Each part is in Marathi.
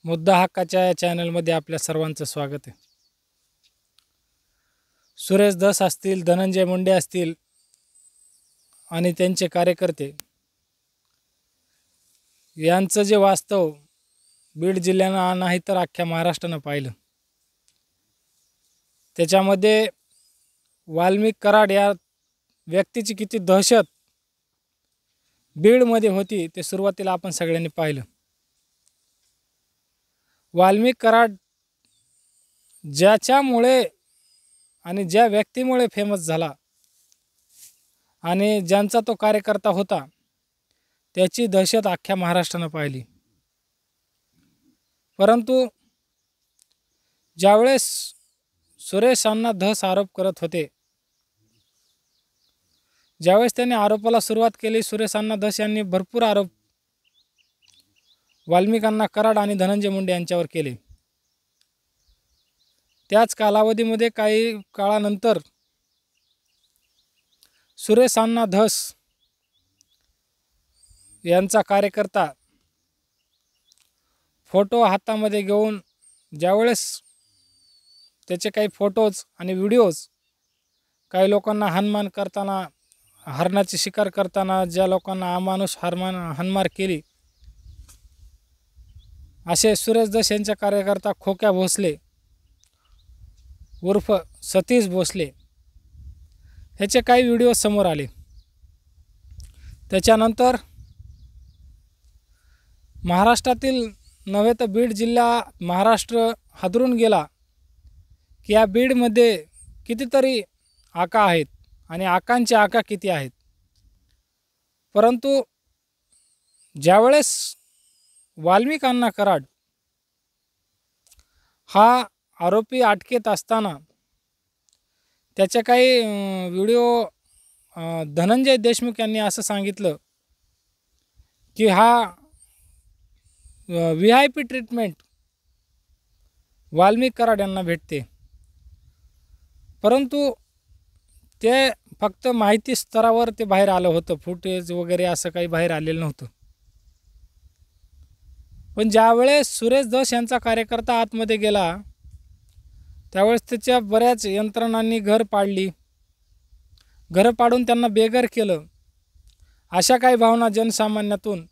मुद्दा हक्काच्या या चॅनलमध्ये आपल्या सर्वांचं स्वागत आहे. सुरेश धस असतील, धनंजय मुंडे असतील आणि त्यांचे कार्यकर्ते यांचं जे वास्तव बीड जिल्ह्यानं नाही तर अख्ख्या महाराष्ट्रानं पाहिलं. त्याच्यामध्ये वाल्मिक कराड या व्यक्तीची किती दहशत बीडमध्ये होती ते सुरुवातीला आपण सगळ्यांनी पाहिलं. वाल्मिक कराड ज्याच्यामुळे आणि ज्या व्यक्तीमुळे फेमस झाला आणि ज्यांचा तो कार्यकर्ता होता त्याची दहशत अख्ख्या महाराष्ट्रानं पाहिली. परंतु ज्यावेळेस सुरेश अण्णा धस आरोप करत होते, ज्यावेळेस त्यांनी आरोपाला सुरुवात केली, सुरेश अण्णा धस यांनी भरपूर आरोप वाल्मिक अण्णा कराड आणि धनंजय मुंडे यांच्यावर केले. त्याच कालावधीमध्ये काही काळानंतर सुरेश अण्णा धस यांचा कार्यकर्ता फोटो हातामध्ये घेऊन ज्यावेळेस त्याचे काही फोटोज आणि व्हिडिओज काही लोकांना हानमान करताना, हरणाची शिकार करताना ज्या लोकांना अमानुष हानमार केली, असे सुरेश धस यांचे कार्यकर्ता खोक्या भोसले उर्फ सतीश भोसले ह्याचे काही व्हिडिओ समोर आले. त्याच्यानंतर महाराष्ट्रातील नव्हे तर बीड जिल्हा, महाराष्ट्र हादरून गेला की या बीडमध्ये कितीतरी आका आहेत आणि आकांचे आका किती आहेत. परंतु ज्यावेळेस वाल्मिक अण्णा कराड हा आरोपी अटकेत असताना त्याचे काही व्हिडिओ धनंजय देशमुख यांनी असं सांगितलं की हा VIP ट्रीटमेंट वाल्मिक कराड यांना भेटते. परंतु ते फक्त माहिती स्तरावर ते बाहेर आलं होतं, फुटेज वगैरे असं काही बाहेर आलेलं नव्हतं. पण ज्यावेळेस सुरेश धस यांचा कार्यकर्ता आतमध्ये गेला त्यावेळेस त्याच्या बऱ्याच यंत्रणांनी घर पाडली, घरं पाडून त्यांना बेघर केलं, अशा काही भावना जनसामान्यातून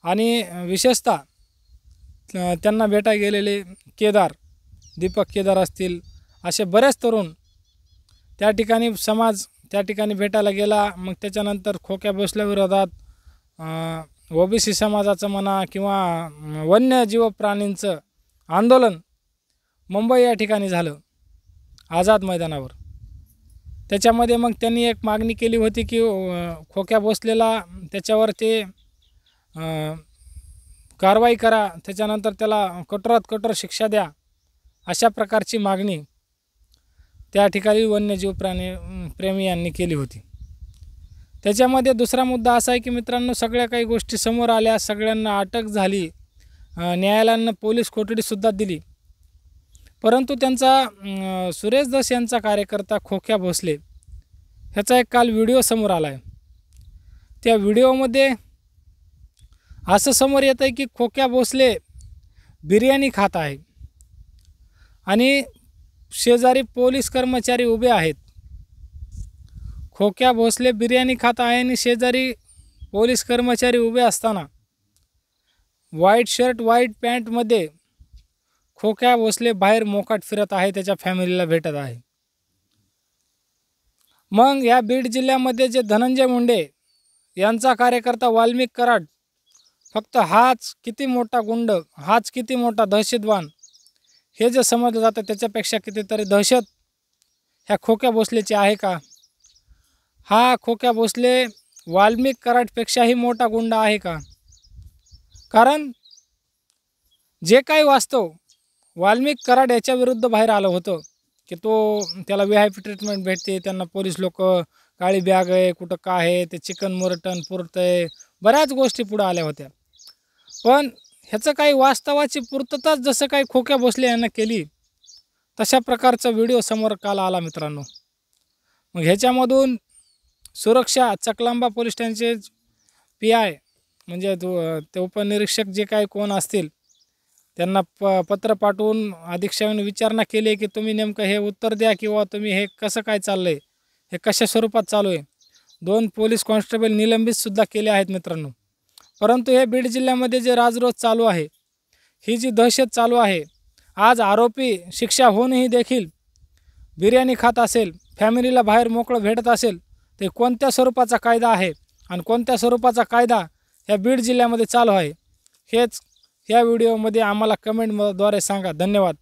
आणि विशेषतः त्यांना भेटा गेलेले केदार, दीपक केदार असतील, असे बरेच तरुण त्या ठिकाणी समाज त्या ठिकाणी भेटायला गेला. मग त्याच्यानंतर खोक्या भोसल्याविरोधात OBC समाजाचं म्हणा किंवा वन्यजीव प्राणींचं आंदोलन मुंबई या ठिकाणी झालं, आझाद मैदानावर. त्याच्यामध्ये मग त्यांनी एक मागणी केली होती की खोक्या भोसलेला त्याच्यावर ते कारवाई करा, त्याच्यानंतर त्याला कठोरात कठोर शिक्षा द्या, अशा प्रकारची मागणी त्या ठिकाणी वन्यजीव प्रेमी यांनी केली होती. त्याच्यामध्ये दुसरा मुद्दा असा आहे की मित्रांनो, सगळ्या काही गोष्टी समोर आल्या, सगळ्यांना अटक झाली, न्यायालयानं पोलीस कोठडीसुद्धा दिली. परंतु त्यांचा सुरेश धस यांचा कार्यकर्ता खोक्या भोसले ह्याचा एक काल व्हिडिओ समोर आला आहे. त्या व्हिडिओमध्ये असं समोर येतं आहे की खोक्या भोसले बिर्याणी खात आहे आणि शेजारी पोलीस कर्मचारी उभे आहेत. खोक्या भोसले बिर्याणी खात आहे आणि शेजारी पोलीस कर्मचारी उभे असताना व्हाईट शर्ट व्हाईट पॅन्टमध्ये खोक्या भोसले बाहेर मोकाट फिरत आहे, त्याच्या फॅमिलीला भेटत आहे. मग या बीड जिल्ह्यामध्ये जे धनंजय मुंडे यांचा कार्यकर्ता वाल्मिक कराड, फक्त हाच किती मोठा गुंड, हाच किती मोठा दहशतवान हे जे समजलं जातं, त्याच्यापेक्षा कितीतरी दहशत ह्या खोक्या भोसलेची आहे का? हा खोक्या भोसले वाल्मिक कराडपेक्षाही मोठा गुंड आहे का? कारण जे काही वास्तव वाल्मिक कराड याच्या विरुद्ध बाहेर आलं होतं की त्याला VIP ट्रीटमेंट भेटते, त्यांना पोलीस लोक काळी बॅग आहे, कुठं काय आहे, ते चिकन मटण पुरतं आहे, बऱ्याच गोष्टी पुढं आल्या होत्या. पण ह्याचं काही वास्तवाची पूर्तताच जसं काही खोक्या भोसले यांना केली, तशा प्रकारचा व्हिडिओ समोर काल आला मित्रांनो. मग ह्याच्यामधून सुरक्षा चकलांबा पोलीस स्टेशनचे PI म्हणजे ते उपनिरीक्षक जे काही कोण असतील त्यांना पत्र पाठवून अधीक्षकांनी विचारणा केली की तुम्ही नेमकं हे उत्तर द्या किंवा तुम्ही हे कसं काय चाललं आहे, हे कशा स्वरूपात चालू आहे. 2 पोलीस कॉन्स्टेबल निलंबितसुद्धा केले आहेत मित्रांनो. परंतु हे बीड जिल्ह्यामध्ये जे राजरोस चालू आहे, ही जी दहशत चालू आहे, आज आरोपी शिक्षा होऊनही देखील बिर्याणी खात असेल, फॅमिलीला बाहेर मोकळं भेटत असेल, ते कोणत्या स्वरूपाचा कायदा आहे आणि कोणत्या स्वरूपाचा कायदा ह्या बीड जिल्ह्यामध्ये चालू आहे, हेच ह्या व्हिडिओमध्ये आम्हाला कमेंटद्वारे सांगा. धन्यवाद.